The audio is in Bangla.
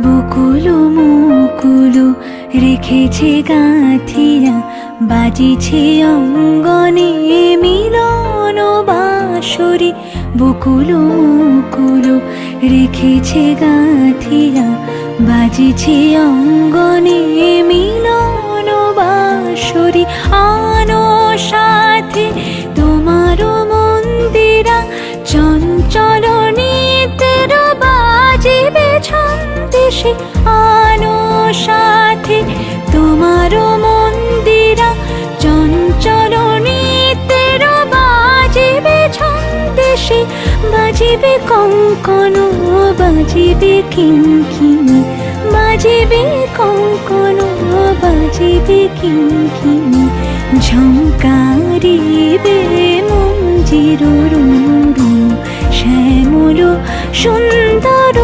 বকুল মুকুল রেখেছে গাঁথিয়া, বাজিছে অঙ্গনে মিলন বাঁশরি। বকুল মুকুল রেখেছে গাঁথিয়া, বাজিছে অঙ্গনে মিলন বাঁশরি। আনো সাথে তোমার মন্দিরা, চঞ্চল নিতের বাজিবে ছন্দেশে। আনো সাথে তোমার মন্দিরা, চঞ্চল নিতের বাজিবে ছন্দেশে। বাজিবে কঙ্কন, বাজিবে কিঙ্কিণী, বাজিবে কঙ্কন, বাজিবে কিঙ্কিণী। ঝঙ্কারিবে মঞ্জির রুনু রুনু, শ্যামল সুন্দর